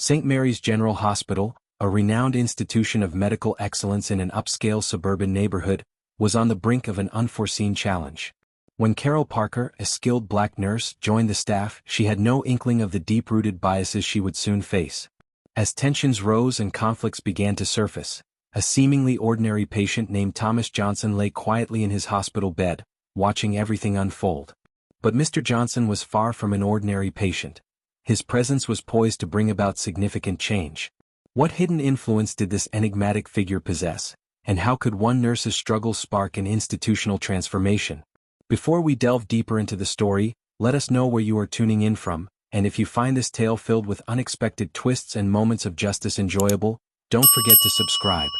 St. Mary's General Hospital, a renowned institution of medical excellence in an upscale suburban neighborhood, was on the brink of an unforeseen challenge. When Carol Parker, a skilled black nurse, joined the staff, she had no inkling of the deep-rooted biases she would soon face. As tensions rose and conflicts began to surface, a seemingly ordinary patient named Thomas Johnson lay quietly in his hospital bed, watching everything unfold. But Mr. Johnson was far from an ordinary patient. His presence was poised to bring about significant change. What hidden influence did this enigmatic figure possess, and how could one nurse's struggles spark an institutional transformation? Before we delve deeper into the story, let us know where you are tuning in from, and if you find this tale filled with unexpected twists and moments of justice enjoyable, don't forget to subscribe.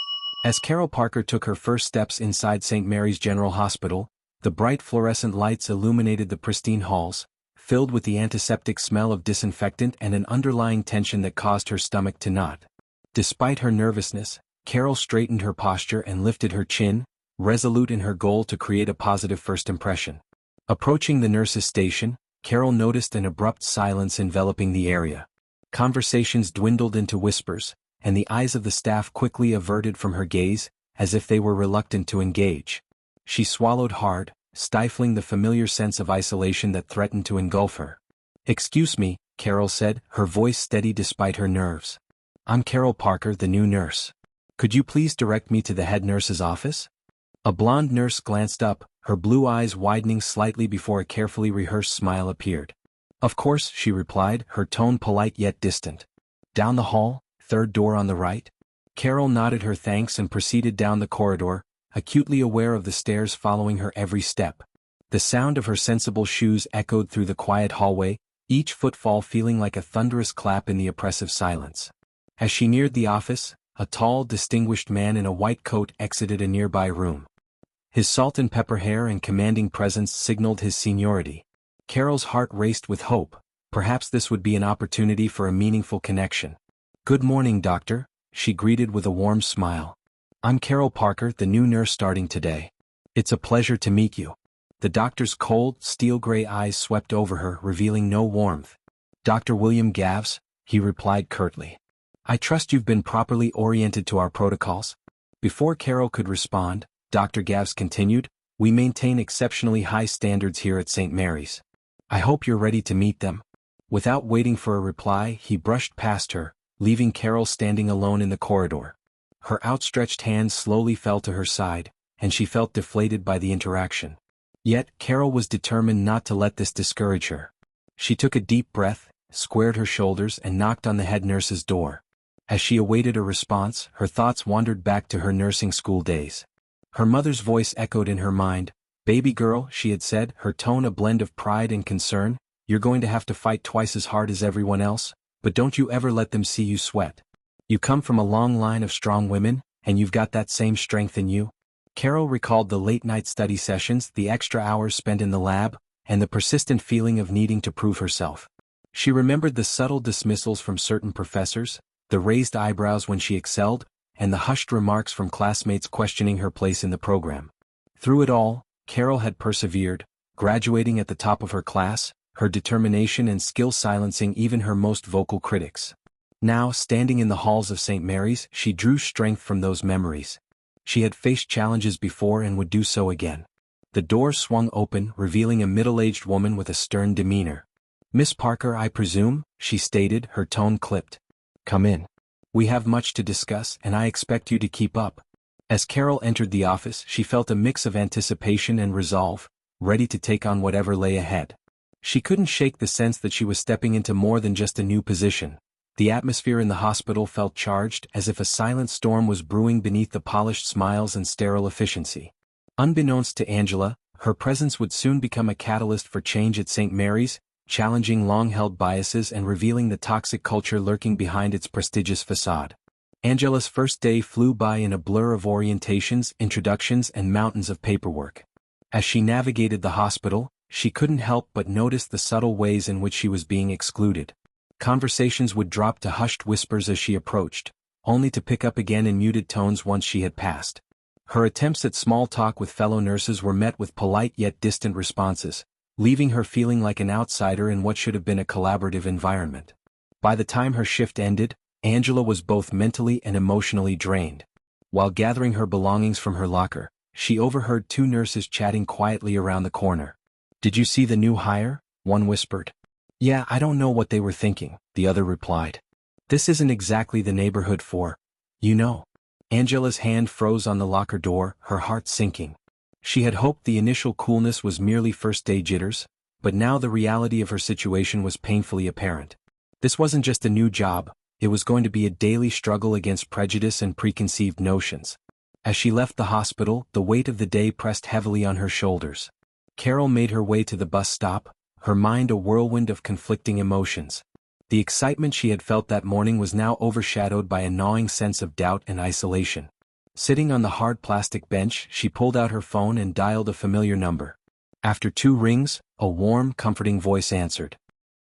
As Carol Parker took her first steps inside St. Mary's General Hospital, the bright fluorescent lights illuminated the pristine halls, filled with the antiseptic smell of disinfectant and an underlying tension that caused her stomach to knot. Despite her nervousness, Carol straightened her posture and lifted her chin, resolute in her goal to create a positive first impression. Approaching the nurse's station, Carol noticed an abrupt silence enveloping the area. Conversations dwindled into whispers, and the eyes of the staff quickly averted from her gaze, as if they were reluctant to engage. She swallowed hard, stifling the familiar sense of isolation that threatened to engulf her. "Excuse me," Carol said, her voice steady despite her nerves. "I'm Carol Parker, the new nurse. Could you please direct me to the head nurse's office?" A blonde nurse glanced up, her blue eyes widening slightly before a carefully rehearsed smile appeared. "Of course," she replied, her tone polite yet distant. "Down the hall, third door on the right?" Carol nodded her thanks and proceeded down the corridor, acutely aware of the stairs following her every step. The sound of her sensible shoes echoed through the quiet hallway, each footfall feeling like a thunderous clap in the oppressive silence. As she neared the office, a tall, distinguished man in a white coat exited a nearby room. His salt and pepper hair and commanding presence signaled his seniority. Carol's heart raced with hope. Perhaps this would be an opportunity for a meaningful connection. "Good morning, doctor," she greeted with a warm smile. "I'm Carol Parker, the new nurse starting today. It's a pleasure to meet you." The doctor's cold, steel-gray eyes swept over her, revealing no warmth. "Dr. William Gavs," he replied curtly. "I trust you've been properly oriented to our protocols." Before Carol could respond, Dr. Gavs continued, "We maintain exceptionally high standards here at St. Mary's. I hope you're ready to meet them." Without waiting for a reply, he brushed past her, leaving Carol standing alone in the corridor. Her outstretched hand slowly fell to her side, and she felt deflated by the interaction. Yet, Carol was determined not to let this discourage her. She took a deep breath, squared her shoulders and knocked on the head nurse's door. As she awaited a response, her thoughts wandered back to her nursing school days. Her mother's voice echoed in her mind. "Baby girl," she had said, her tone a blend of pride and concern, "you're going to have to fight twice as hard as everyone else, but don't you ever let them see you sweat. You come from a long line of strong women, and you've got that same strength in you." Carol recalled the late-night study sessions, the extra hours spent in the lab, and the persistent feeling of needing to prove herself. She remembered the subtle dismissals from certain professors, the raised eyebrows when she excelled, and the hushed remarks from classmates questioning her place in the program. Through it all, Carol had persevered, graduating at the top of her class, her determination and skill silencing even her most vocal critics. Now, standing in the halls of St. Mary's, she drew strength from those memories. She had faced challenges before and would do so again. The door swung open, revealing a middle-aged woman with a stern demeanor. "Miss Parker, I presume?" she stated, her tone clipped. "Come in. We have much to discuss, and I expect you to keep up." As Carol entered the office, she felt a mix of anticipation and resolve, ready to take on whatever lay ahead. She couldn't shake the sense that she was stepping into more than just a new position. The atmosphere in the hospital felt charged, as if a silent storm was brewing beneath the polished smiles and sterile efficiency. Unbeknownst to Angela, her presence would soon become a catalyst for change at St. Mary's, challenging long-held biases and revealing the toxic culture lurking behind its prestigious facade. Angela's first day flew by in a blur of orientations, introductions, and mountains of paperwork. As she navigated the hospital, she couldn't help but notice the subtle ways in which she was being excluded. Conversations would drop to hushed whispers as she approached, only to pick up again in muted tones once she had passed. Her attempts at small talk with fellow nurses were met with polite yet distant responses, leaving her feeling like an outsider in what should have been a collaborative environment. By the time her shift ended, Angela was both mentally and emotionally drained. While gathering her belongings from her locker, she overheard two nurses chatting quietly around the corner. "Did you see the new hire?" one whispered. "Yeah, I don't know what they were thinking," the other replied. "This isn't exactly the neighborhood for, you know." Angela's hand froze on the locker door, her heart sinking. She had hoped the initial coolness was merely first-day jitters, but now the reality of her situation was painfully apparent. This wasn't just a new job, it was going to be a daily struggle against prejudice and preconceived notions. As she left the hospital, the weight of the day pressed heavily on her shoulders. Carol made her way to the bus stop, her mind a whirlwind of conflicting emotions. The excitement she had felt that morning was now overshadowed by a gnawing sense of doubt and isolation. Sitting on the hard plastic bench, she pulled out her phone and dialed a familiar number. After 2 rings, a warm, comforting voice answered.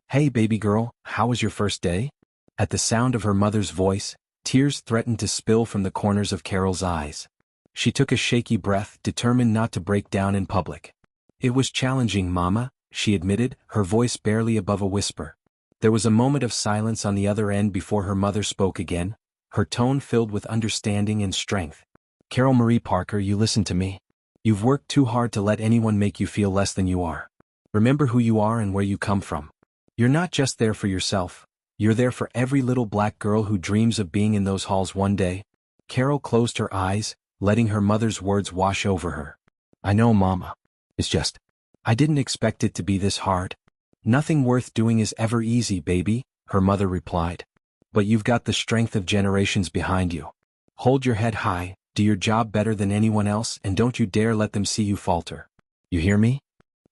"Hey baby girl, how was your first day?" At the sound of her mother's voice, tears threatened to spill from the corners of Carol's eyes. She took a shaky breath, determined not to break down in public. "It was challenging, Mama," she admitted, her voice barely above a whisper. There was a moment of silence on the other end before her mother spoke again, her tone filled with understanding and strength. "Carol Marie Parker, you listen to me. You've worked too hard to let anyone make you feel less than you are. Remember who you are and where you come from. You're not just there for yourself, you're there for every little black girl who dreams of being in those halls one day." Carol closed her eyes, letting her mother's words wash over her. "I know, Mama. It's just, I didn't expect it to be this hard." "Nothing worth doing is ever easy, baby," her mother replied. "But you've got the strength of generations behind you. Hold your head high, do your job better than anyone else, and don't you dare let them see you falter. You hear me?"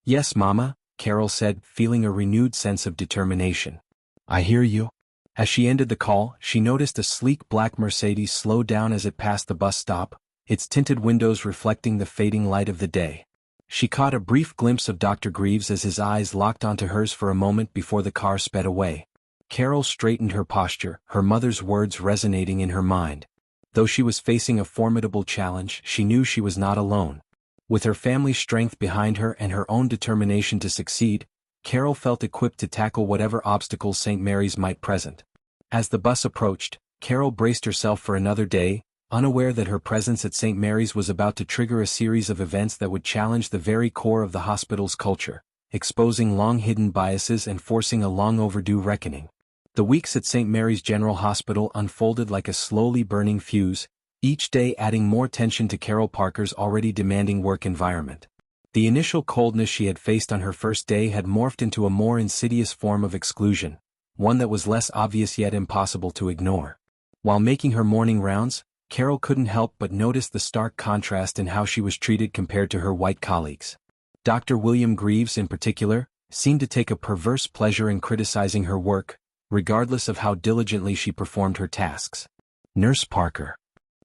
"Yes, Mama," Carol said, feeling a renewed sense of determination. "I hear you." As she ended the call, she noticed a sleek black Mercedes slow down as it passed the bus stop, its tinted windows reflecting the fading light of the day. She caught a brief glimpse of Dr. Greaves as his eyes locked onto hers for a moment before the car sped away. Carol straightened her posture, her mother's words resonating in her mind. Though she was facing a formidable challenge, she knew she was not alone. With her family's strength behind her and her own determination to succeed, Carol felt equipped to tackle whatever obstacles St. Mary's might present. As the bus approached, Carol braced herself for another day, unaware that her presence at St. Mary's was about to trigger a series of events that would challenge the very core of the hospital's culture, exposing long-hidden biases and forcing a long-overdue reckoning. The weeks at St. Mary's General Hospital unfolded like a slowly burning fuse, each day adding more tension to Carol Parker's already demanding work environment. The initial coldness she had faced on her first day had morphed into a more insidious form of exclusion, one that was less obvious yet impossible to ignore. While making her morning rounds, Carol couldn't help but notice the stark contrast in how she was treated compared to her white colleagues. Dr. William Greaves, in particular, seemed to take a perverse pleasure in criticizing her work, regardless of how diligently she performed her tasks. "Nurse Parker,"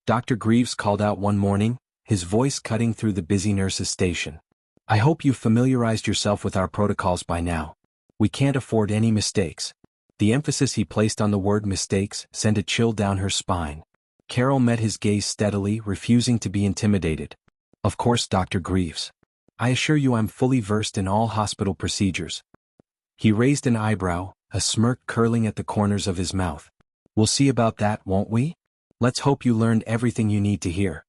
Dr. Greaves called out one morning, his voice cutting through the busy nurses' station. "I hope you've familiarized yourself with our protocols by now. We can't afford any mistakes." The emphasis he placed on the word mistakes sent a chill down her spine. Carol met his gaze steadily, refusing to be intimidated. "Of course, Dr. Greaves. I assure you I'm fully versed in all hospital procedures." He raised an eyebrow, a smirk curling at the corners of his mouth. "We'll see about that, won't we? Let's hope you learned everything you need to hear."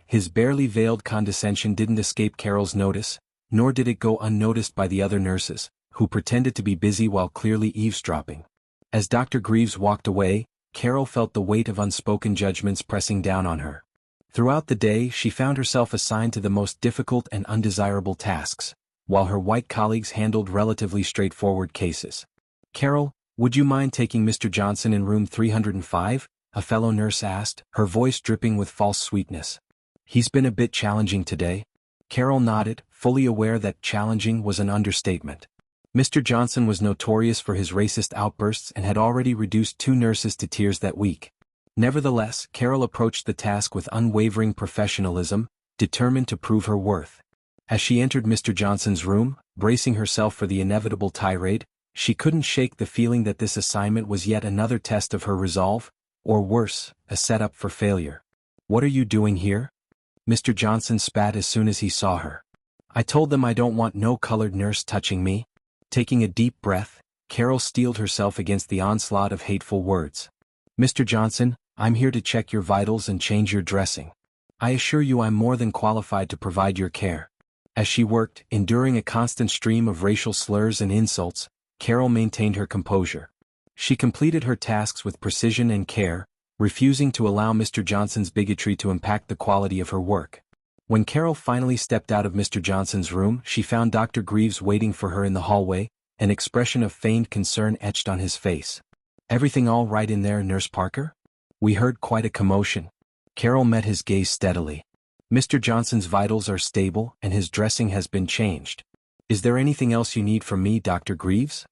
His barely veiled condescension didn't escape Carol's notice, nor did it go unnoticed by the other nurses, who pretended to be busy while clearly eavesdropping. As Dr. Greaves walked away, Carol felt the weight of unspoken judgments pressing down on her. Throughout the day, she found herself assigned to the most difficult and undesirable tasks, while her white colleagues handled relatively straightforward cases. "Carol, would you mind taking Mr. Johnson in room 305? A fellow nurse asked, her voice dripping with false sweetness. "He's been a bit challenging today." Carol nodded, fully aware that challenging was an understatement. Mr. Johnson was notorious for his racist outbursts and had already reduced 2 nurses to tears that week. Nevertheless, Carol approached the task with unwavering professionalism, determined to prove her worth. As she entered Mr. Johnson's room, bracing herself for the inevitable tirade, she couldn't shake the feeling that this assignment was yet another test of her resolve, or worse, a setup for failure. "What are you doing here?" Mr. Johnson spat as soon as he saw her. "I told them I don't want no colored nurse touching me." Taking a deep breath, Carol steeled herself against the onslaught of hateful words. "Mr. Johnson, I'm here to check your vitals and change your dressing. I assure you I'm more than qualified to provide your care." As she worked, enduring a constant stream of racial slurs and insults, Carol maintained her composure. She completed her tasks with precision and care, refusing to allow Mr. Johnson's bigotry to impact the quality of her work. When Carol finally stepped out of Mr. Johnson's room, she found Dr. Greaves waiting for her in the hallway, an expression of feigned concern etched on his face. "Everything all right in there, Nurse Parker?" "We heard quite a commotion." Carol met his gaze steadily. "Mr. Johnson's vitals are stable and his dressing has been changed. Is there anything else you need from me, Dr. Greaves?"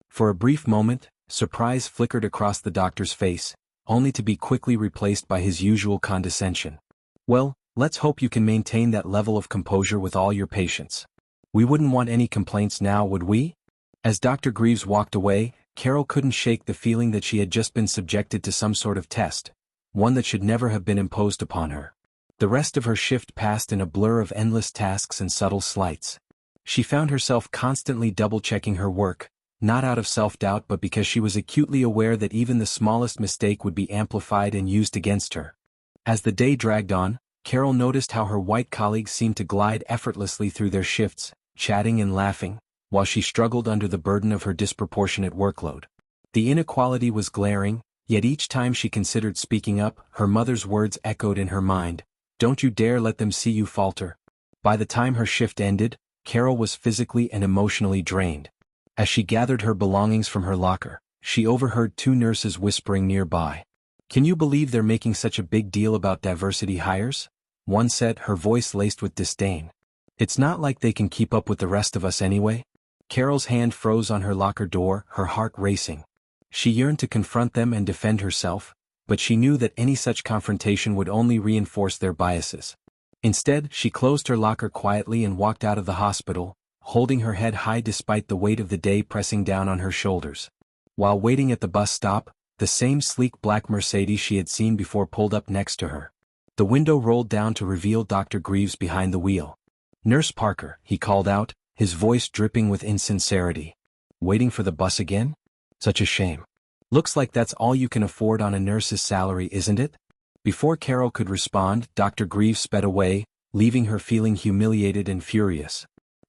For a brief moment, surprise flickered across the doctor's face, only to be quickly replaced by his usual condescension. "Well, let's hope you can maintain that level of composure with all your patients. We wouldn't want any complaints now, would we?" As Dr. Greaves walked away, Carol couldn't shake the feeling that she had just been subjected to some sort of test, one that should never have been imposed upon her. The rest of her shift passed in a blur of endless tasks and subtle slights. She found herself constantly double-checking her work, not out of self-doubt but because she was acutely aware that even the smallest mistake would be amplified and used against her. As the day dragged on, Carol noticed how her white colleagues seemed to glide effortlessly through their shifts, chatting and laughing, while she struggled under the burden of her disproportionate workload. The inequality was glaring, yet each time she considered speaking up, her mother's words echoed in her mind, "Don't you dare let them see you falter." By the time her shift ended, Carol was physically and emotionally drained. As she gathered her belongings from her locker, she overheard two nurses whispering nearby. "Can you believe they're making such a big deal about diversity hires?" one said, her voice laced with disdain. "It's not like they can keep up with the rest of us anyway." Carol's hand froze on her locker door, her heart racing. She yearned to confront them and defend herself, but she knew that any such confrontation would only reinforce their biases. Instead, she closed her locker quietly and walked out of the hospital, holding her head high despite the weight of the day pressing down on her shoulders. While waiting at the bus stop, the same sleek black Mercedes she had seen before pulled up next to her. The window rolled down to reveal Dr. Greaves behind the wheel. "Nurse Parker," he called out, his voice dripping with insincerity. "Waiting for the bus again? Such a shame. Looks like that's all you can afford on a nurse's salary, isn't it?" Before Carol could respond, Dr. Greaves sped away, leaving her feeling humiliated and furious.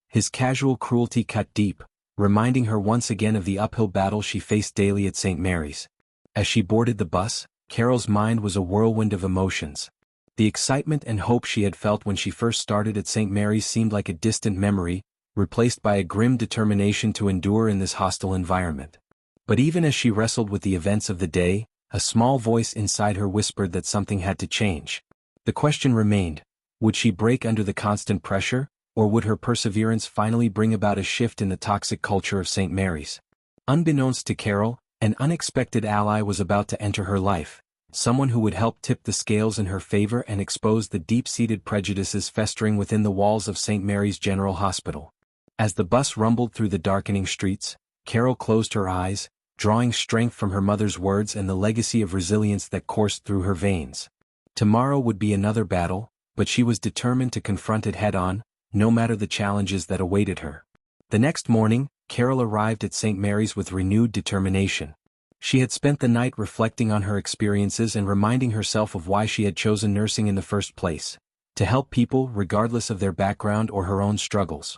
His casual cruelty cut deep, reminding her once again of the uphill battle she faced daily at St. Mary's. As she boarded the bus, Carol's mind was a whirlwind of emotions. The excitement and hope she had felt when she first started at St. Mary's seemed like a distant memory, replaced by a grim determination to endure in this hostile environment. But even as she wrestled with the events of the day, a small voice inside her whispered that something had to change. The question remained, would she break under the constant pressure, or would her perseverance finally bring about a shift in the toxic culture of St. Mary's? Unbeknownst to Carol, an unexpected ally was about to enter her life, someone who would help tip the scales in her favor and expose the deep-seated prejudices festering within the walls of St. Mary's General Hospital. As the bus rumbled through the darkening streets, Carol closed her eyes, drawing strength from her mother's words and the legacy of resilience that coursed through her veins. Tomorrow would be another battle, but she was determined to confront it head-on, no matter the challenges that awaited her. The next morning, Carol arrived at St. Mary's with renewed determination. She had spent the night reflecting on her experiences and reminding herself of why she had chosen nursing in the first place, to help people regardless of their background or her own struggles.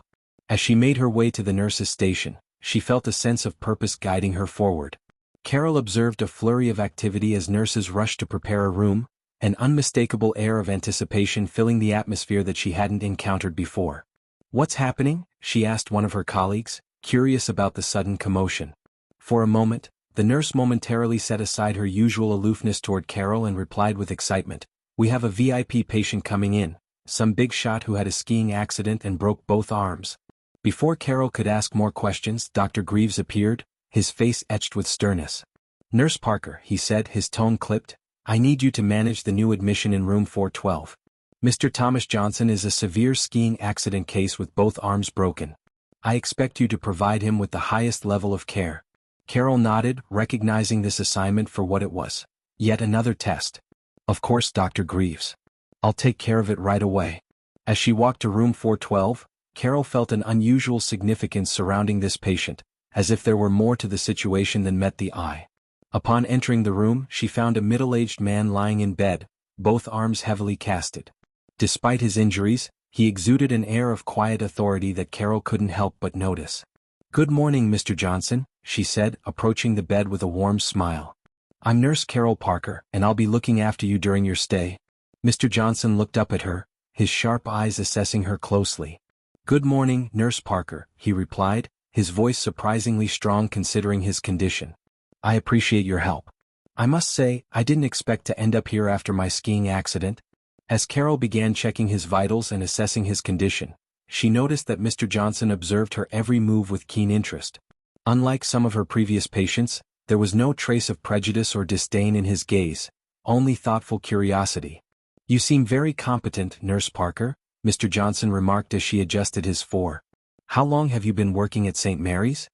As she made her way to the nurse's station, she felt a sense of purpose guiding her forward. Carol observed a flurry of activity as nurses rushed to prepare a room, an unmistakable air of anticipation filling the atmosphere that she hadn't encountered before. "What's happening?" she asked one of her colleagues, curious about the sudden commotion. For a moment, the nurse momentarily set aside her usual aloofness toward Carol and replied with excitement, "We have a VIP patient coming in, some big shot who had a skiing accident and broke both arms." Before Carol could ask more questions, Dr. Greaves appeared, his face etched with sternness. "Nurse Parker," he said, his tone clipped, "I need you to manage the new admission in room 412. Mr. Thomas Johnson is a severe skiing accident case with both arms broken. I expect you to provide him with the highest level of care." Carol nodded, recognizing this assignment for what it was. Yet another test. "Of course, Dr. Greaves. I'll take care of it right away." As she walked to room 412, Carol felt an unusual significance surrounding this patient, as if there were more to the situation than met the eye. Upon entering the room, she found a middle-aged man lying in bed, both arms heavily casted. Despite his injuries, he exuded an air of quiet authority that Carol couldn't help but notice. "Good morning, Mr. Johnson," she said, approaching the bed with a warm smile. "I'm Nurse Carol Parker, and I'll be looking after you during your stay." Mr. Johnson looked up at her, his sharp eyes assessing her closely. "Good morning, Nurse Parker," he replied, his voice surprisingly strong considering his condition. "I appreciate your help. I must say, I didn't expect to end up here after my skiing accident." As Carol began checking his vitals and assessing his condition, she noticed that Mr. Johnson observed her every move with keen interest. Unlike some of her previous patients, there was no trace of prejudice or disdain in his gaze, only thoughtful curiosity. "You seem very competent, Nurse Parker," Mr. Johnson remarked as she adjusted his fore. "How long have you been working at St. Mary's?"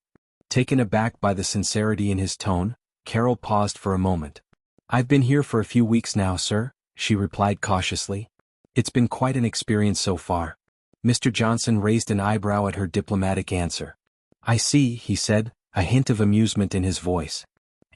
Taken aback by the sincerity in his tone, Carol paused for a moment. "I've been here for a few weeks now, sir," she replied cautiously. "It's been quite an experience so far." Mr. Johnson raised an eyebrow at her diplomatic answer. "I see," he said, a hint of amusement in his voice.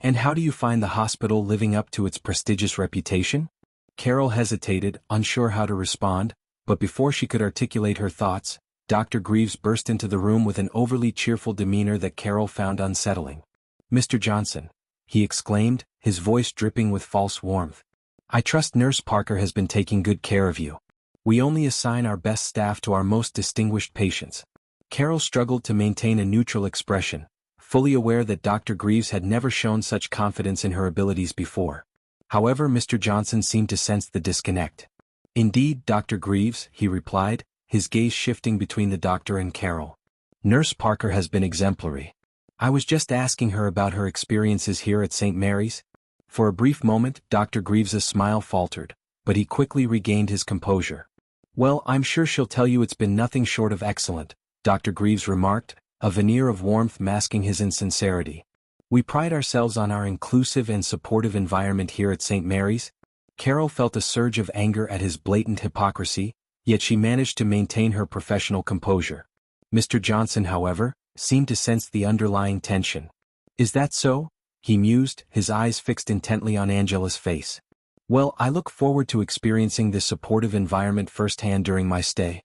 "And how do you find the hospital living up to its prestigious reputation?" Carol hesitated, unsure how to respond, but before she could articulate her thoughts, Dr. Greaves burst into the room with an overly cheerful demeanor that Carol found unsettling. "Mr. Johnson," he exclaimed, his voice dripping with false warmth, "I trust Nurse Parker has been taking good care of you. We only assign our best staff to our most distinguished patients." Carol struggled to maintain a neutral expression, fully aware that Dr. Greaves had never shown such confidence in her abilities before. However, Mr. Johnson seemed to sense the disconnect. "Indeed, Dr. Greaves," he replied, his gaze shifting between the doctor and Carol. "Nurse Parker has been exemplary. I was just asking her about her experiences here at St. Mary's." For a brief moment, Dr. Greaves' smile faltered, but he quickly regained his composure. "Well, I'm sure she'll tell you it's been nothing short of excellent," Dr. Greaves remarked, a veneer of warmth masking his insincerity. "We pride ourselves on our inclusive and supportive environment here at St. Mary's." Carol felt a surge of anger at his blatant hypocrisy, yet she managed to maintain her professional composure. Mr. Johnson, however, seemed to sense the underlying tension. "Is that so?" he mused, his eyes fixed intently on Angela's face. "Well, I look forward to experiencing this supportive environment firsthand during my stay."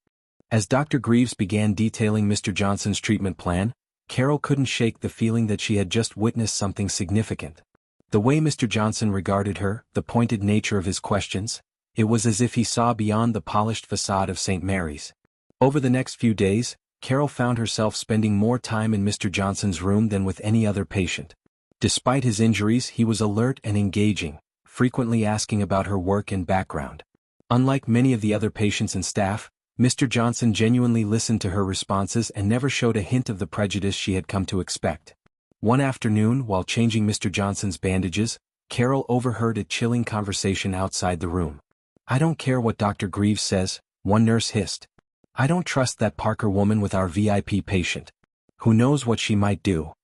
As Dr. Greaves began detailing Mr. Johnson's treatment plan, Carol couldn't shake the feeling that she had just witnessed something significant. The way Mr. Johnson regarded her, the pointed nature of his questions, it was as if he saw beyond the polished facade of St. Mary's. Over the next few days, Carol found herself spending more time in Mr. Johnson's room than with any other patient. Despite his injuries, he was alert and engaging, frequently asking about her work and background. Unlike many of the other patients and staff, Mr. Johnson genuinely listened to her responses and never showed a hint of the prejudice she had come to expect. One afternoon, while changing Mr. Johnson's bandages, Carol overheard a chilling conversation outside the room. "I don't care what Dr. Greaves says," one nurse hissed. "I don't trust that Parker woman with our VIP patient. Who knows what she might do?"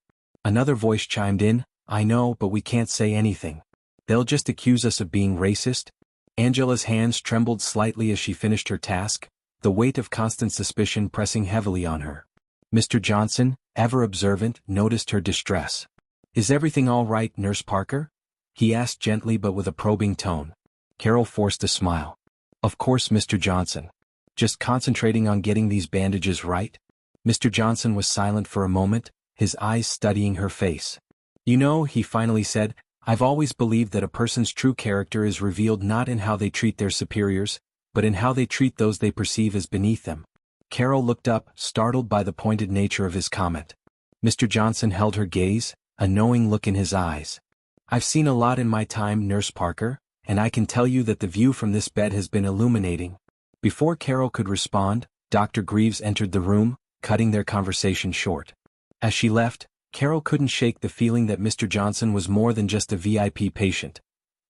Another voice chimed in, "I know, but we can't say anything. They'll just accuse us of being racist." Angela's hands trembled slightly as she finished her task, the weight of constant suspicion pressing heavily on her. Mr. Johnson, ever observant, noticed her distress. "Is everything all right, Nurse Parker?" he asked gently but with a probing tone. Carol forced a smile. "Of course, Mr. Johnson. Just concentrating on getting these bandages right." Mr. Johnson was silent for a moment, his eyes studying her face. "You know," he finally said, "I've always believed that a person's true character is revealed not in how they treat their superiors, but in how they treat those they perceive as beneath them." Carol looked up, startled by the pointed nature of his comment. Mr. Johnson held her gaze, a knowing look in his eyes. "I've seen a lot in my time, Nurse Parker, and I can tell you that the view from this bed has been illuminating." Before Carol could respond, Dr. Greaves entered the room, cutting their conversation short. As she left, Carol couldn't shake the feeling that Mr. Johnson was more than just a VIP patient.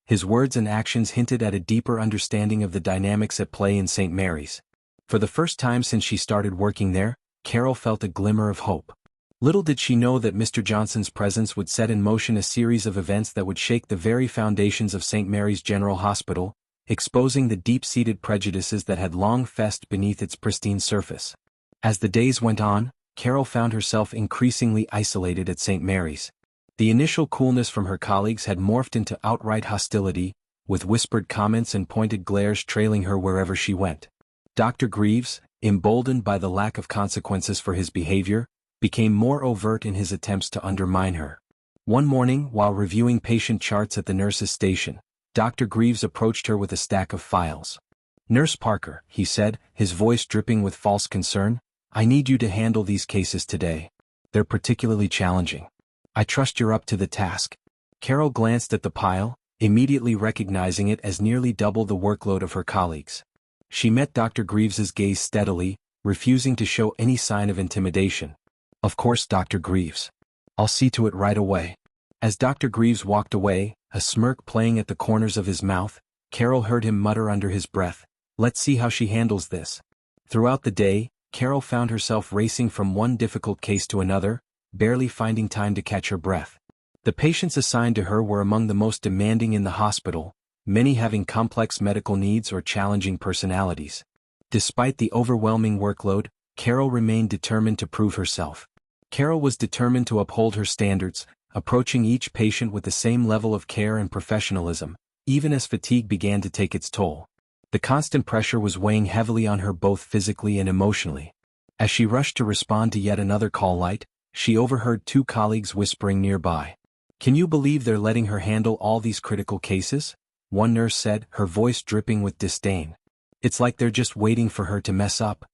His words and actions hinted at a deeper understanding of the dynamics at play in St. Mary's. For the first time since she started working there, Carol felt a glimmer of hope. Little did she know that Mr. Johnson's presence would set in motion a series of events that would shake the very foundations of St. Mary's General Hospital, exposing the deep-seated prejudices that had long festered beneath its pristine surface. As the days went on, Carol found herself increasingly isolated at St. Mary's. The initial coolness from her colleagues had morphed into outright hostility, with whispered comments and pointed glares trailing her wherever she went. Dr. Greaves, emboldened by the lack of consequences for his behavior, became more overt in his attempts to undermine her. One morning, while reviewing patient charts at the nurse's station, Dr. Greaves approached her with a stack of files. "Nurse Parker," he said, his voice dripping with false concern, "I need you to handle these cases today. They're particularly challenging. I trust you're up to the task." Carol glanced at the pile, immediately recognizing it as nearly double the workload of her colleagues. She met Dr. Greaves's gaze steadily, refusing to show any sign of intimidation. "Of course, Dr. Greaves. I'll see to it right away." As Dr. Greaves walked away, a smirk playing at the corners of his mouth, Carol heard him mutter under his breath, "Let's see how she handles this." Throughout the day, Carol found herself racing from one difficult case to another, barely finding time to catch her breath. The patients assigned to her were among the most demanding in the hospital, many having complex medical needs or challenging personalities. Despite the overwhelming workload, Carol remained determined to prove herself. Carol was determined to uphold her standards, approaching each patient with the same level of care and professionalism, even as fatigue began to take its toll. The constant pressure was weighing heavily on her both physically and emotionally. As she rushed to respond to yet another call light, she overheard two colleagues whispering nearby. "Can you believe they're letting her handle all these critical cases?" one nurse said, her voice dripping with disdain. "It's like they're just waiting for her to mess up."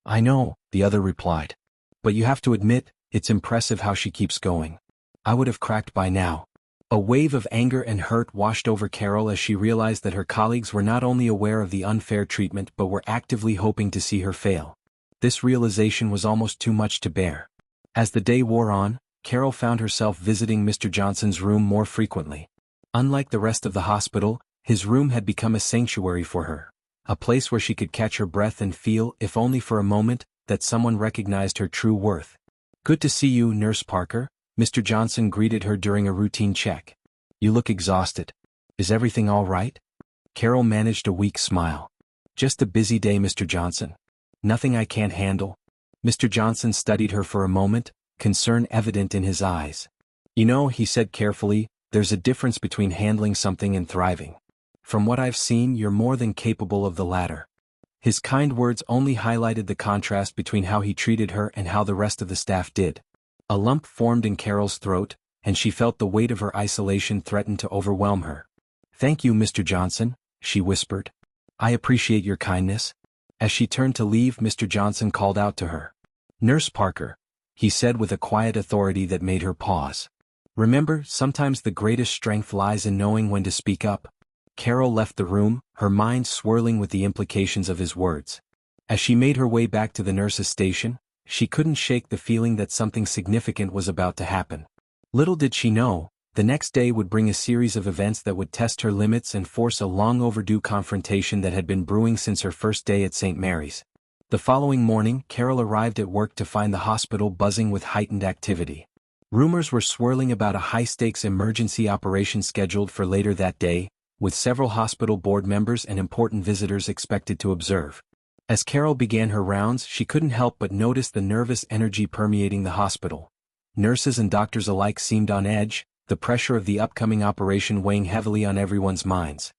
"I know," the other replied. "But you have to admit, it's impressive how she keeps going. I would have cracked by now." A wave of anger and hurt washed over Carol as she realized that her colleagues were not only aware of the unfair treatment but were actively hoping to see her fail. This realization was almost too much to bear. As the day wore on, Carol found herself visiting Mr. Johnson's room more frequently. Unlike the rest of the hospital, his room had become a sanctuary for her, a place where she could catch her breath and feel, if only for a moment, that someone recognized her true worth. "Good to see you, Nurse Parker," Mr. Johnson greeted her during a routine check. "You look exhausted. Is everything all right?" Carol managed a weak smile. "Just a busy day, Mr. Johnson. Nothing I can't handle." Mr. Johnson studied her for a moment, concern evident in his eyes. "You know," he said carefully, "there's a difference between handling something and thriving. From what I've seen, you're more than capable of the latter." His kind words only highlighted the contrast between how he treated her and how the rest of the staff did. A lump formed in Carol's throat, and she felt the weight of her isolation threaten to overwhelm her. "Thank you, Mr. Johnson," she whispered. "I appreciate your kindness." As she turned to leave, Mr. Johnson called out to her. "Nurse Parker," he said with a quiet authority that made her pause. "Remember, sometimes the greatest strength lies in knowing when to speak up." Carol left the room, her mind swirling with the implications of his words. As she made her way back to the nurse's station, she couldn't shake the feeling that something significant was about to happen. Little did she know, the next day would bring a series of events that would test her limits and force a long-overdue confrontation that had been brewing since her first day at St. Mary's. The following morning, Carol arrived at work to find the hospital buzzing with heightened activity. Rumors were swirling about a high-stakes emergency operation scheduled for later that day, with several hospital board members and important visitors expected to observe. As Carol began her rounds, she couldn't help but notice the nervous energy permeating the hospital. Nurses and doctors alike seemed on edge, the pressure of the upcoming operation weighing heavily on everyone's minds.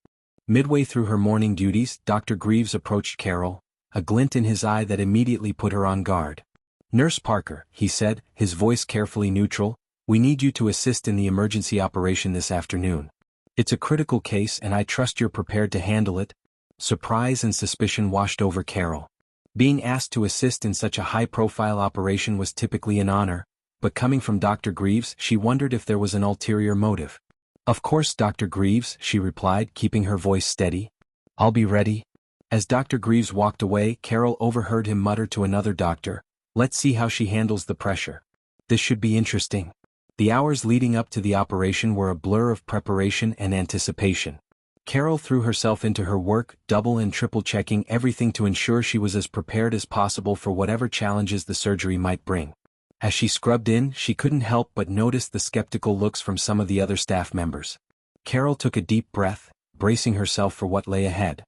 Midway through her morning duties, Dr. Greaves approached Carol, a glint in his eye that immediately put her on guard. "Nurse Parker," he said, his voice carefully neutral, "we need you to assist in the emergency operation this afternoon. It's a critical case and I trust you're prepared to handle it." Surprise and suspicion washed over Carol. Being asked to assist in such a high-profile operation was typically an honor, but coming from Dr. Greaves, she wondered if there was an ulterior motive. "Of course, Dr. Greaves," she replied, keeping her voice steady. "I'll be ready." As Dr. Greaves walked away, Carol overheard him mutter to another doctor, "Let's see how she handles the pressure. This should be interesting." The hours leading up to the operation were a blur of preparation and anticipation. Carol threw herself into her work, double and triple checking everything to ensure she was as prepared as possible for whatever challenges the surgery might bring. As she scrubbed in, she couldn't help but notice the skeptical looks from some of the other staff members. Carol took a deep breath, bracing herself for what lay ahead.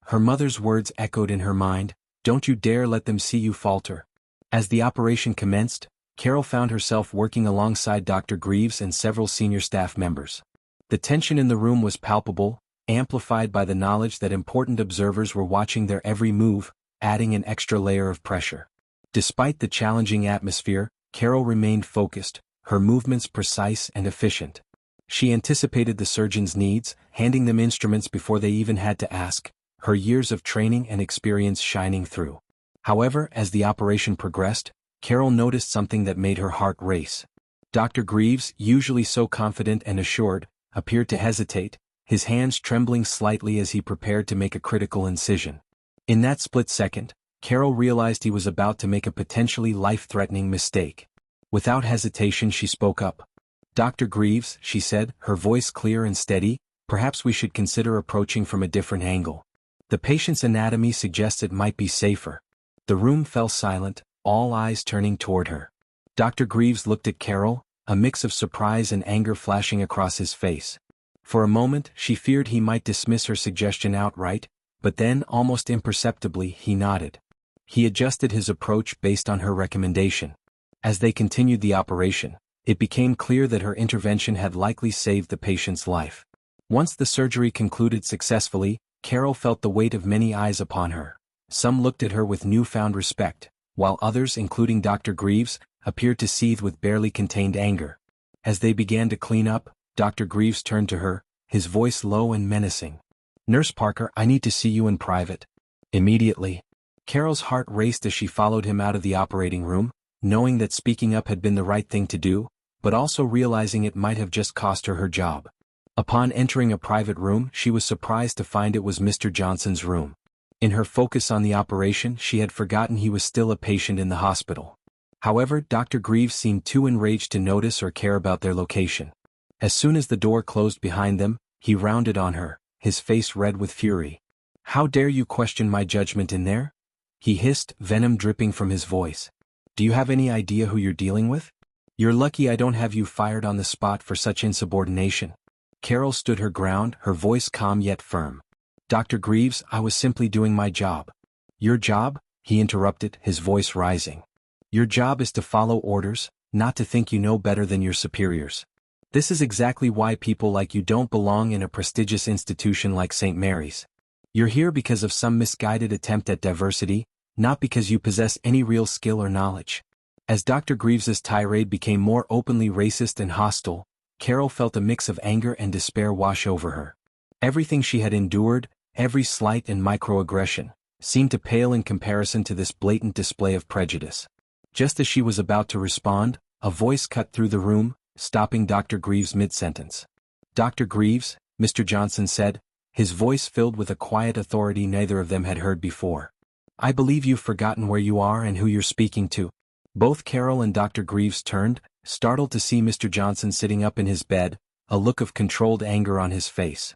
Her mother's words echoed in her mind, "Don't you dare let them see you falter." As the operation commenced, Carol found herself working alongside Dr. Greaves and several senior staff members. The tension in the room was palpable, amplified by the knowledge that important observers were watching their every move, adding an extra layer of pressure. Despite the challenging atmosphere, Carol remained focused, her movements precise and efficient. She anticipated the surgeon's needs, handing them instruments before they even had to ask, her years of training and experience shining through. However, as the operation progressed, Carol noticed something that made her heart race. Dr. Greaves, usually so confident and assured, appeared to hesitate, his hands trembling slightly as he prepared to make a critical incision. In that split second, Carol realized he was about to make a potentially life-threatening mistake. Without hesitation, she spoke up. "Dr. Greaves," she said, her voice clear and steady, "perhaps we should consider approaching from a different angle. The patient's anatomy suggests it might be safer." The room fell silent, all eyes turning toward her. Dr. Greaves looked at Carol, a mix of surprise and anger flashing across his face. For a moment, she feared he might dismiss her suggestion outright, but then, almost imperceptibly, he nodded. He adjusted his approach based on her recommendation. As they continued the operation, it became clear that her intervention had likely saved the patient's life. Once the surgery concluded successfully, Carol felt the weight of many eyes upon her. Some looked at her with newfound respect, while others, including Dr. Greaves, appeared to seethe with barely contained anger. As they began to clean up, Dr. Greaves turned to her, his voice low and menacing. "Nurse Parker, I need to see you in private. Immediately." Carol's heart raced as she followed him out of the operating room, knowing that speaking up had been the right thing to do, but also realizing it might have just cost her her job. Upon entering a private room, she was surprised to find it was Mr. Johnson's room. In her focus on the operation, she had forgotten he was still a patient in the hospital. However, Dr. Greaves seemed too enraged to notice or care about their location. As soon as the door closed behind them, he rounded on her, his face red with fury. "How dare you question my judgment in there?" he hissed, venom dripping from his voice. "Do you have any idea who you're dealing with? You're lucky I don't have you fired on the spot for such insubordination." Carol stood her ground, her voice calm yet firm. "Dr. Greaves, I was simply doing my job." "Your job?" he interrupted, his voice rising. "Your job is to follow orders, not to think you know better than your superiors. This is exactly why people like you don't belong in a prestigious institution like St. Mary's. You're here because of some misguided attempt at diversity, not because you possess any real skill or knowledge." As Dr. Greaves's tirade became more openly racist and hostile, Carol felt a mix of anger and despair wash over her. Everything she had endured, every slight and microaggression, seemed to pale in comparison to this blatant display of prejudice. Just as she was about to respond, a voice cut through the room, stopping Dr. Greaves mid-sentence. "Dr. Greaves," Mr. Johnson said, his voice filled with a quiet authority neither of them had heard before. "I believe you've forgotten where you are and who you're speaking to." Both Carol and Dr. Greaves turned, startled to see Mr. Johnson sitting up in his bed, a look of controlled anger on his face.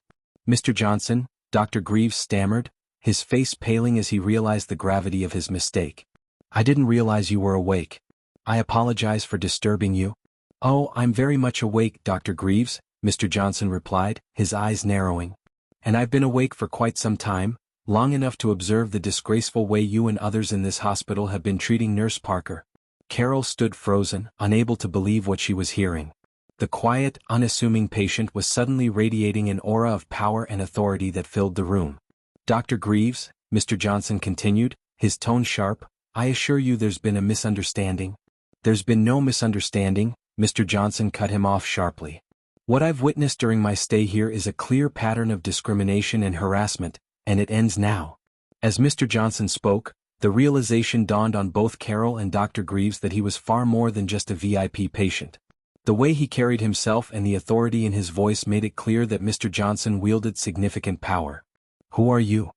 "Mr. Johnson," Dr. Greaves stammered, his face paling as he realized the gravity of his mistake. "I didn't realize you were awake. I apologize for disturbing you." "Oh, I'm very much awake, Dr. Greaves," Mr. Johnson replied, his eyes narrowing. "And I've been awake for quite some time, long enough to observe the disgraceful way you and others in this hospital have been treating Nurse Parker." Carol stood frozen, unable to believe what she was hearing. The quiet, unassuming patient was suddenly radiating an aura of power and authority that filled the room. "Dr. Greaves," Mr. Johnson continued, his tone sharp, "I assure you there's been a misunderstanding." "There's been no misunderstanding," Mr. Johnson cut him off sharply. "What I've witnessed during my stay here is a clear pattern of discrimination and harassment, and it ends now." As Mr. Johnson spoke, the realization dawned on both Carol and Dr. Greaves that he was far more than just a VIP patient. The way he carried himself and the authority in his voice made it clear that Mr. Johnson wielded significant power. "Who are you?"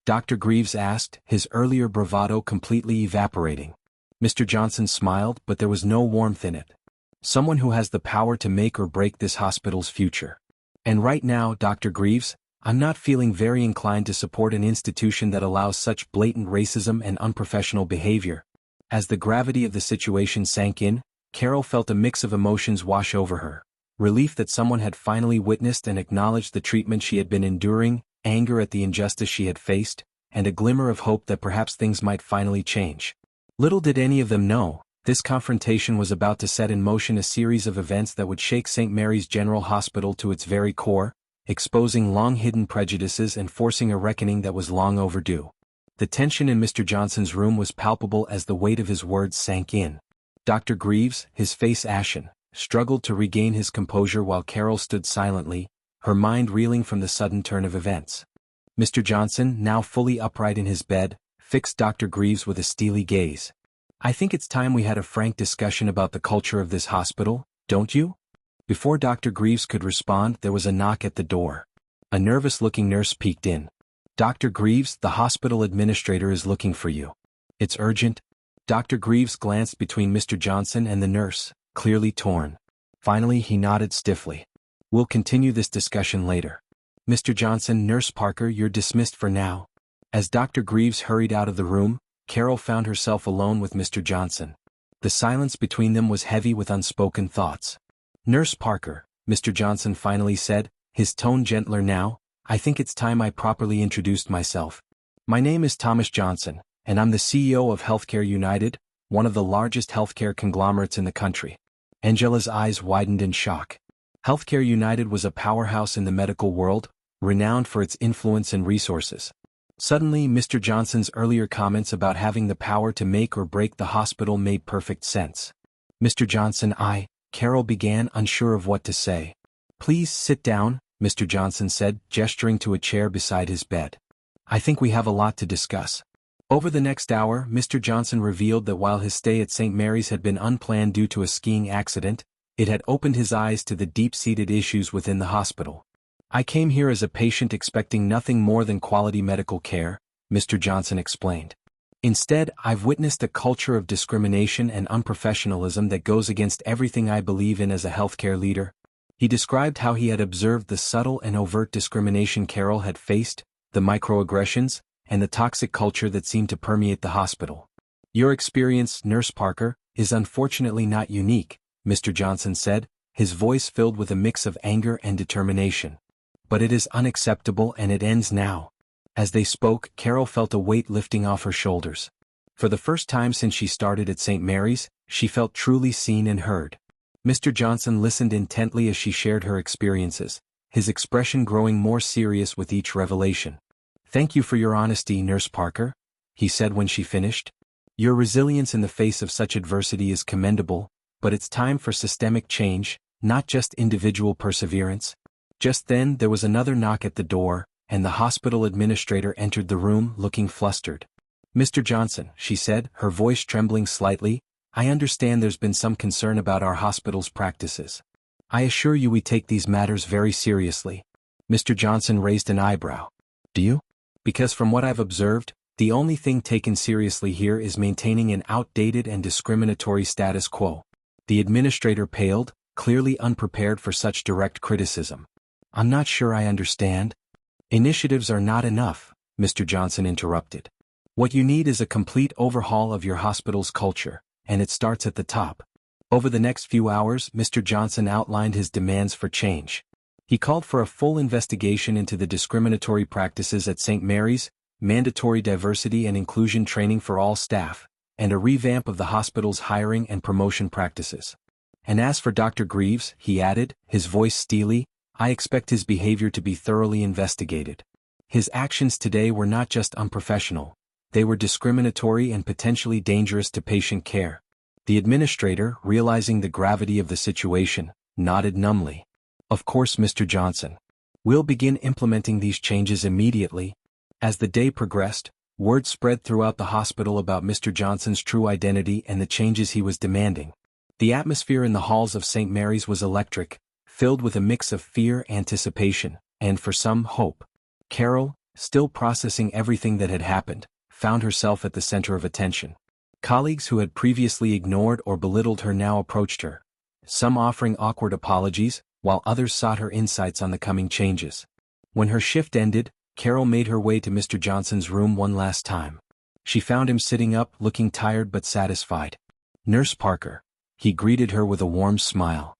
Dr. Greaves asked, his earlier bravado completely evaporating. Mr. Johnson smiled, but there was no warmth in it. "Someone who has the power to make or break this hospital's future. And right now, Dr. Greaves, I'm not feeling very inclined to support an institution that allows such blatant racism and unprofessional behavior." As the gravity of the situation sank in, Carol felt a mix of emotions wash over her. Relief that someone had finally witnessed and acknowledged the treatment she had been enduring, anger at the injustice she had faced, and a glimmer of hope that perhaps things might finally change. Little did any of them know, this confrontation was about to set in motion a series of events that would shake St. Mary's General Hospital to its very core, exposing long-hidden prejudices and forcing a reckoning that was long overdue. The tension in Mr. Johnson's room was palpable as the weight of his words sank in. Dr. Greaves, his face ashen, struggled to regain his composure while Carol stood silently, her mind reeling from the sudden turn of events. Mr. Johnson, now fully upright in his bed, fixed Dr. Greaves with a steely gaze. "I think it's time we had a frank discussion about the culture of this hospital, don't you?" Before Dr. Greaves could respond, there was a knock at the door. A nervous-looking nurse peeked in. "Dr. Greaves, the hospital administrator is looking for you. It's urgent." Dr. Greaves glanced between Mr. Johnson and the nurse, clearly torn. Finally he nodded stiffly. "We'll continue this discussion later." "Mr. Johnson, Nurse Parker, you're dismissed for now." As Dr. Greaves hurried out of the room, Carol found herself alone with Mr. Johnson. The silence between them was heavy with unspoken thoughts. "Nurse Parker," Mr. Johnson finally said, his tone gentler now, "I think it's time I properly introduced myself. My name is Thomas Johnson, and I'm the CEO of Healthcare United, one of the largest healthcare conglomerates in the country." Angela's eyes widened in shock. Healthcare United was a powerhouse in the medical world, renowned for its influence and resources. Suddenly, Mr. Johnson's earlier comments about having the power to make or break the hospital made perfect sense. "Mr. Johnson, Carol began, unsure of what to say. "Please sit down," Mr. Johnson said, gesturing to a chair beside his bed. "I think we have a lot to discuss." Over the next hour, Mr. Johnson revealed that while his stay at St. Mary's had been unplanned due to a skiing accident, it had opened his eyes to the deep-seated issues within the hospital. "I came here as a patient expecting nothing more than quality medical care," Mr. Johnson explained. "Instead, I've witnessed a culture of discrimination and unprofessionalism that goes against everything I believe in as a healthcare leader." He described how he had observed the subtle and overt discrimination Carol had faced, the microaggressions, and the toxic culture that seemed to permeate the hospital. "Your experience, Nurse Parker, is unfortunately not unique," Mr. Johnson said, his voice filled with a mix of anger and determination. "But it is unacceptable and it ends now." As they spoke, Carol felt a weight lifting off her shoulders. For the first time since she started at St. Mary's, she felt truly seen and heard. Mr. Johnson listened intently as she shared her experiences, his expression growing more serious with each revelation. "Thank you for your honesty, Nurse Parker," he said when she finished. "Your resilience in the face of such adversity is commendable, but it's time for systemic change, not just individual perseverance." Just then there was another knock at the door, and the hospital administrator entered the room looking flustered. "Mr. Johnson," she said, her voice trembling slightly, "I understand there's been some concern about our hospital's practices. I assure you we take these matters very seriously." Mr. Johnson raised an eyebrow. "Do you?" "Because from what I've observed, the only thing taken seriously here is maintaining an outdated and discriminatory status quo." The administrator paled, clearly unprepared for such direct criticism. "I'm not sure I understand." "Initiatives are not enough," Mr. Johnson interrupted. "What you need is a complete overhaul of your hospital's culture, and it starts at the top." Over the next few hours, Mr. Johnson outlined his demands for change. He called for a full investigation into the discriminatory practices at St. Mary's, mandatory diversity and inclusion training for all staff, and a revamp of the hospital's hiring and promotion practices. "And as for Dr. Greaves," he added, his voice steely, "I expect his behavior to be thoroughly investigated. His actions today were not just unprofessional, they were discriminatory and potentially dangerous to patient care." The administrator, realizing the gravity of the situation, nodded numbly. "Of course, Mr. Johnson. We'll begin implementing these changes immediately." As the day progressed, word spread throughout the hospital about Mr. Johnson's true identity and the changes he was demanding. The atmosphere in the halls of St. Mary's was electric, filled with a mix of fear, anticipation, and for some, hope. Carol, still processing everything that had happened, found herself at the center of attention. Colleagues who had previously ignored or belittled her now approached her, some offering awkward apologies, while others sought her insights on the coming changes. When her shift ended, Carol made her way to Mr. Johnson's room one last time. She found him sitting up, looking tired but satisfied. "Nurse Parker," he greeted her with a warm smile.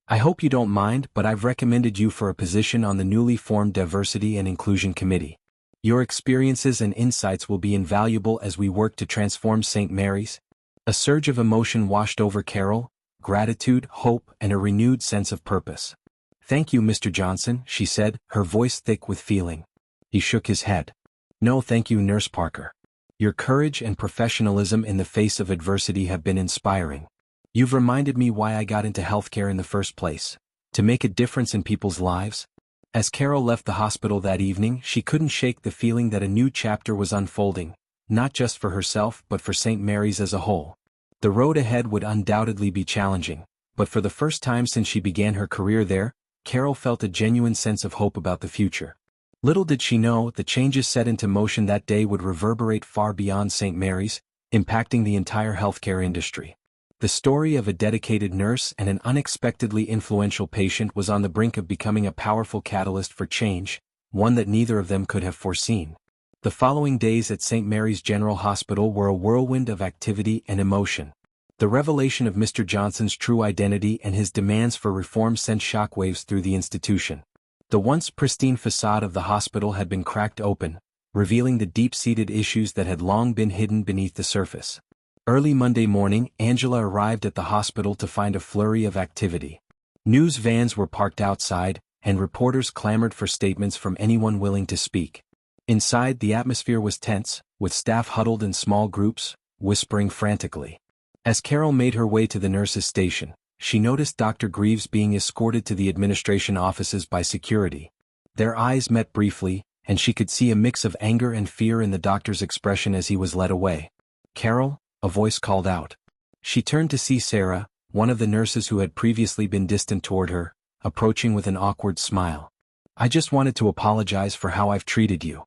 "I hope you don't mind, but I've recommended you for a position on the newly formed Diversity and Inclusion Committee. Your experiences and insights will be invaluable as we work to transform St. Mary's." A surge of emotion washed over Carol, gratitude, hope, and a renewed sense of purpose. "Thank you, Mr. Johnson," she said, her voice thick with feeling. He shook his head. "No, thank you, Nurse Parker. Your courage and professionalism in the face of adversity have been inspiring. You've reminded me why I got into healthcare in the first place. To make a difference in people's lives." As Carol left the hospital that evening, she couldn't shake the feeling that a new chapter was unfolding, not just for herself but for St. Mary's as a whole. The road ahead would undoubtedly be challenging, but for the first time since she began her career there, Carol felt a genuine sense of hope about the future. Little did she know, the changes set into motion that day would reverberate far beyond St. Mary's, impacting the entire healthcare industry. The story of a dedicated nurse and an unexpectedly influential patient was on the brink of becoming a powerful catalyst for change, one that neither of them could have foreseen. The following days at St. Mary's General Hospital were a whirlwind of activity and emotion. The revelation of Mr. Johnson's true identity and his demands for reform sent shockwaves through the institution. The once pristine facade of the hospital had been cracked open, revealing the deep-seated issues that had long been hidden beneath the surface. Early Monday morning, Angela arrived at the hospital to find a flurry of activity. News vans were parked outside, and reporters clamored for statements from anyone willing to speak. Inside, the atmosphere was tense, with staff huddled in small groups, whispering frantically. As Carol made her way to the nurses' station, she noticed Dr. Greaves being escorted to the administration offices by security. Their eyes met briefly, and she could see a mix of anger and fear in the doctor's expression as he was led away. "Carol," a voice called out. She turned to see Sarah, one of the nurses who had previously been distant toward her, approaching with an awkward smile. "I just wanted to apologize for how I've treated you.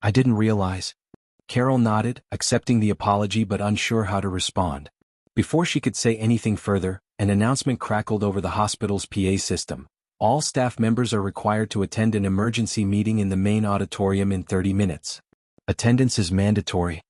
I didn't realize." Carol nodded, accepting the apology but unsure how to respond. Before she could say anything further, an announcement crackled over the hospital's PA system. "All staff members are required to attend an emergency meeting in the main auditorium in 30 minutes. Attendance is mandatory."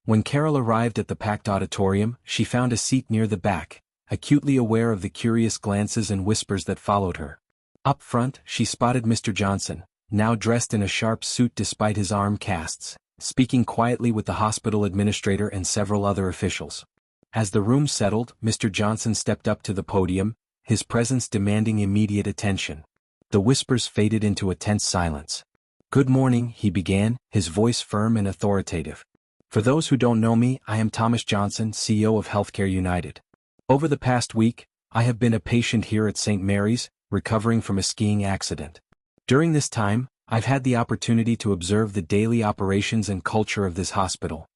When Carol arrived at the packed auditorium, she found a seat near the back, acutely aware of the curious glances and whispers that followed her. Up front, she spotted Mr. Johnson, now dressed in a sharp suit despite his arm casts, speaking quietly with the hospital administrator and several other officials. As the room settled, Mr. Johnson stepped up to the podium, his presence demanding immediate attention. The whispers faded into a tense silence. "Good morning," he began, his voice firm and authoritative. "For those who don't know me, I am Thomas Johnson, CEO of Healthcare United. Over the past week, I have been a patient here at St. Mary's, recovering from a skiing accident. During this time, I've had the opportunity to observe the daily operations and culture of this hospital."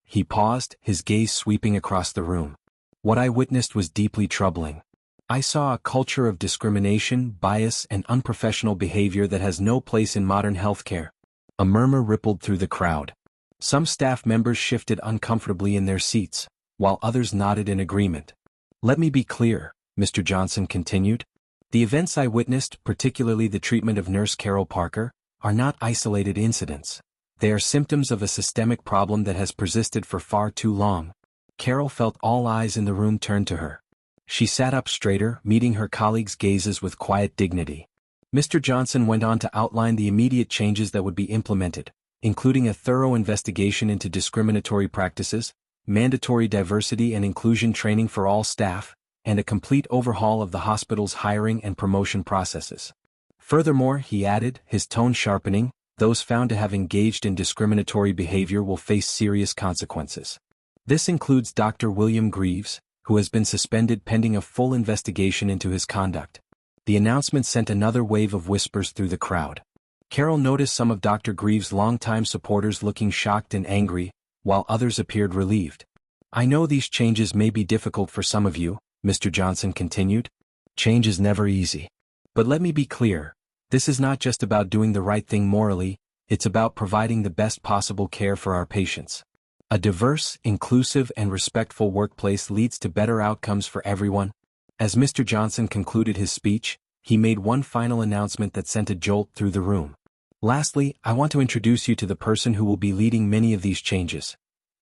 He paused, his gaze sweeping across the room. "What I witnessed was deeply troubling. I saw a culture of discrimination, bias, and unprofessional behavior that has no place in modern healthcare." A murmur rippled through the crowd. Some staff members shifted uncomfortably in their seats, while others nodded in agreement. "Let me be clear," Mr. Johnson continued. "The events I witnessed, particularly the treatment of Nurse Carol Parker, are not isolated incidents. They are symptoms of a systemic problem that has persisted for far too long." Carol felt all eyes in the room turn to her. She sat up straighter, meeting her colleagues' gazes with quiet dignity. Mr. Johnson went on to outline the immediate changes that would be implemented, including a thorough investigation into discriminatory practices, mandatory diversity and inclusion training for all staff, and a complete overhaul of the hospital's hiring and promotion processes. Furthermore, he added, his tone sharpening, those found to have engaged in discriminatory behavior will face serious consequences. This includes Dr. William Greaves, who has been suspended pending a full investigation into his conduct. The announcement sent another wave of whispers through the crowd. Carol noticed some of Dr. Greaves' longtime supporters looking shocked and angry, while others appeared relieved. "I know these changes may be difficult for some of you," Mr. Johnson continued. "Change is never easy. But let me be clear, this is not just about doing the right thing morally, it's about providing the best possible care for our patients. A diverse, inclusive, and respectful workplace leads to better outcomes for everyone." As Mr. Johnson concluded his speech, he made one final announcement that sent a jolt through the room. "Lastly, I want to introduce you to the person who will be leading many of these changes.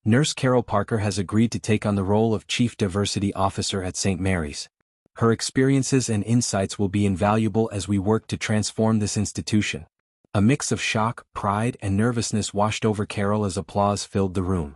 Nurse Carol Parker has agreed to take on the role of Chief Diversity Officer at St. Mary's. Her experiences and insights will be invaluable as we work to transform this institution." A mix of shock, pride, and nervousness washed over Carol as applause filled the room.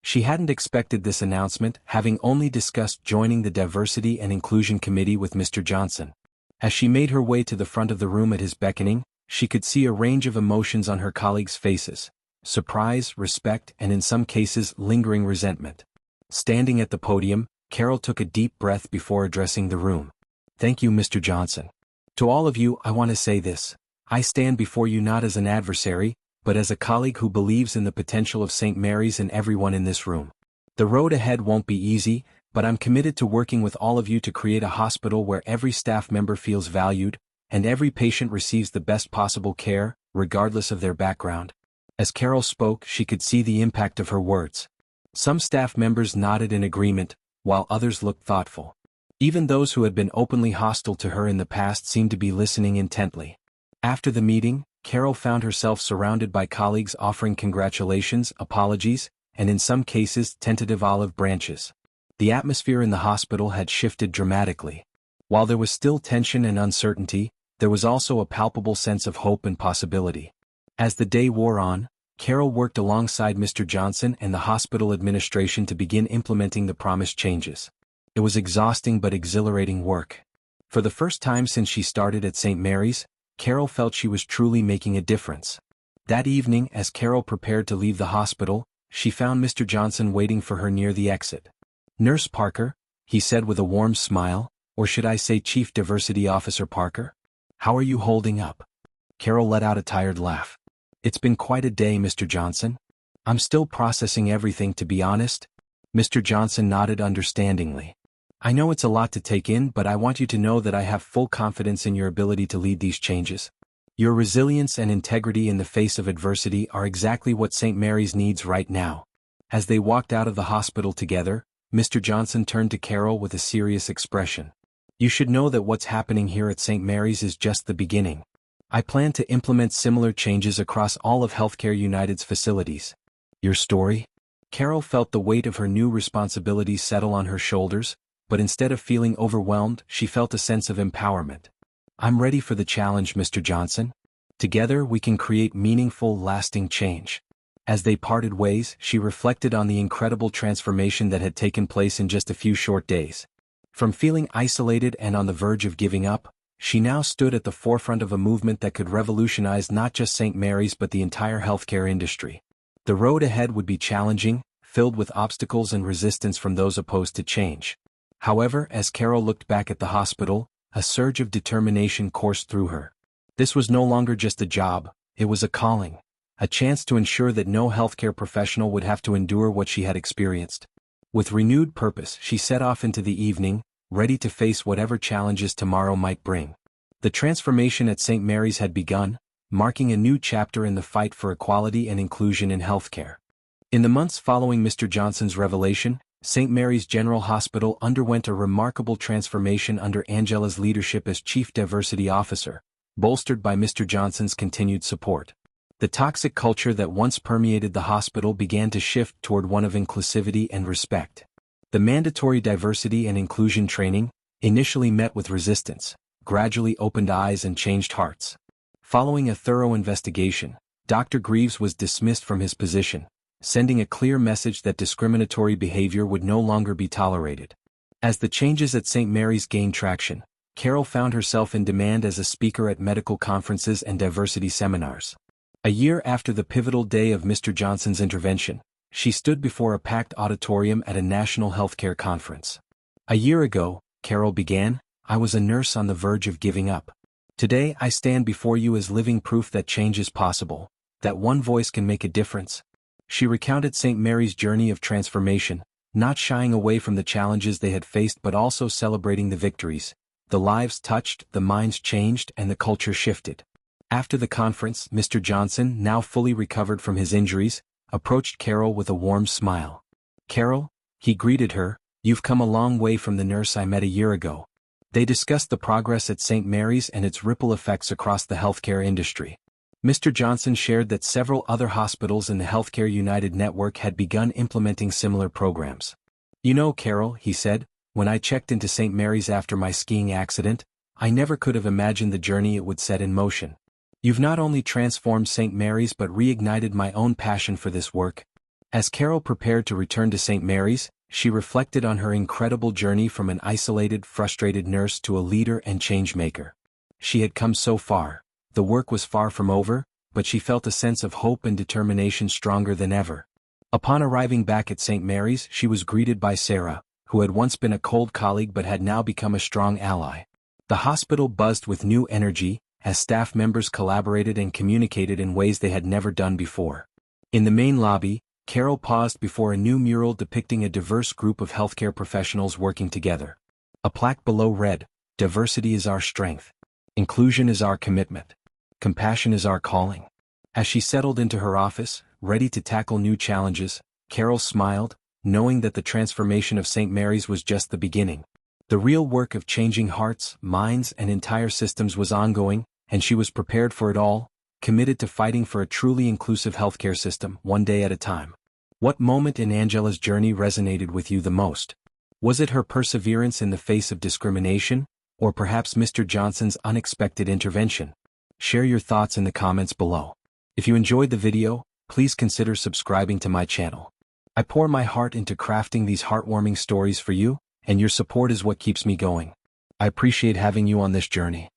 She hadn't expected this announcement, having only discussed joining the Diversity and Inclusion Committee with Mr. Johnson. As she made her way to the front of the room at his beckoning, she could see a range of emotions on her colleagues' faces: surprise, respect, and in some cases, lingering resentment. Standing at the podium, Carol took a deep breath before addressing the room. "Thank you, Mr. Johnson. To all of you, I want to say this. I stand before you not as an adversary, but as a colleague who believes in the potential of St. Mary's and everyone in this room. The road ahead won't be easy, but I'm committed to working with all of you to create a hospital where every staff member feels valued, and every patient receives the best possible care, regardless of their background." As Carol spoke, she could see the impact of her words. Some staff members nodded in agreement, while others looked thoughtful. Even those who had been openly hostile to her in the past seemed to be listening intently. After the meeting, Carol found herself surrounded by colleagues offering congratulations, apologies, and in some cases tentative olive branches. The atmosphere in the hospital had shifted dramatically. While there was still tension and uncertainty, there was also a palpable sense of hope and possibility. As the day wore on, Carol worked alongside Mr. Johnson and the hospital administration to begin implementing the promised changes. It was exhausting but exhilarating work. For the first time since she started at St. Mary's, Carol felt she was truly making a difference. That evening, as Carol prepared to leave the hospital, she found Mr. Johnson waiting for her near the exit. "Nurse Parker," he said with a warm smile, "or should I say Chief Diversity Officer Parker? How are you holding up?" Carol let out a tired laugh. "It's been quite a day, Mr. Johnson. I'm still processing everything, to be honest." Mr. Johnson nodded understandingly. "I know it's a lot to take in, but I want you to know that I have full confidence in your ability to lead these changes. Your resilience and integrity in the face of adversity are exactly what St. Mary's needs right now." As they walked out of the hospital together, Mr. Johnson turned to Carol with a serious expression. "You should know that what's happening here at St. Mary's is just the beginning. I plan to implement similar changes across all of Healthcare United's facilities." "Your story?" Carol felt the weight of her new responsibilities settle on her shoulders, but instead of feeling overwhelmed, she felt a sense of empowerment. "I'm ready for the challenge, Mr. Johnson. Together we can create meaningful, lasting change." As they parted ways, she reflected on the incredible transformation that had taken place in just a few short days. From feeling isolated and on the verge of giving up, she now stood at the forefront of a movement that could revolutionize not just St. Mary's but the entire healthcare industry. The road ahead would be challenging, filled with obstacles and resistance from those opposed to change. However, as Carol looked back at the hospital, a surge of determination coursed through her. This was no longer just a job, it was a calling, a chance to ensure that no healthcare professional would have to endure what she had experienced. With renewed purpose, she set off into the evening, ready to face whatever challenges tomorrow might bring. The transformation at St. Mary's had begun, marking a new chapter in the fight for equality and inclusion in healthcare. In the months following Mr. Johnson's revelation, St. Mary's General Hospital underwent a remarkable transformation under Angela's leadership as Chief Diversity Officer, bolstered by Mr. Johnson's continued support. The toxic culture that once permeated the hospital began to shift toward one of inclusivity and respect. The mandatory diversity and inclusion training, initially met with resistance, gradually opened eyes and changed hearts. Following a thorough investigation, Dr. Greaves was dismissed from his position, sending a clear message that discriminatory behavior would no longer be tolerated. As the changes at St. Mary's gained traction, Carol found herself in demand as a speaker at medical conferences and diversity seminars. A year after the pivotal day of Mr. Johnson's intervention, she stood before a packed auditorium at a national healthcare conference. "A year ago," Carol began, "I was a nurse on the verge of giving up. Today I stand before you as living proof that change is possible, that one voice can make a difference." She recounted St. Mary's journey of transformation, not shying away from the challenges they had faced but also celebrating the victories. The lives touched, the minds changed, and the culture shifted. After the conference, Mr. Johnson, now fully recovered from his injuries, approached Carol with a warm smile. "Carol," he greeted her, "you've come a long way from the nurse I met a year ago." They discussed the progress at St. Mary's and its ripple effects across the healthcare industry. Mr. Johnson shared that several other hospitals in the Healthcare United network had begun implementing similar programs. "You know, Carol," he said, "when I checked into St. Mary's after my skiing accident, I never could have imagined the journey it would set in motion. You've not only transformed St. Mary's but reignited my own passion for this work." As Carol prepared to return to St. Mary's, she reflected on her incredible journey from an isolated, frustrated nurse to a leader and change-maker. She had come so far. The work was far from over, but she felt a sense of hope and determination stronger than ever. Upon arriving back at St. Mary's, she was greeted by Sarah, who had once been a cold colleague but had now become a strong ally. The hospital buzzed with new energy, as staff members collaborated and communicated in ways they had never done before. In the main lobby, Carol paused before a new mural depicting a diverse group of healthcare professionals working together. A plaque below read, "Diversity is our strength. Inclusion is our commitment. Compassion is our calling." As she settled into her office, ready to tackle new challenges, Carol smiled, knowing that the transformation of St. Mary's was just the beginning. The real work of changing hearts, minds, and entire systems was ongoing, and she was prepared for it all, committed to fighting for a truly inclusive healthcare system, one day at a time. What moment in Angela's journey resonated with you the most? Was it her perseverance in the face of discrimination, or perhaps Mr. Johnson's unexpected intervention? Share your thoughts in the comments below. If you enjoyed the video, please consider subscribing to my channel. I pour my heart into crafting these heartwarming stories for you, and your support is what keeps me going. I appreciate having you on this journey.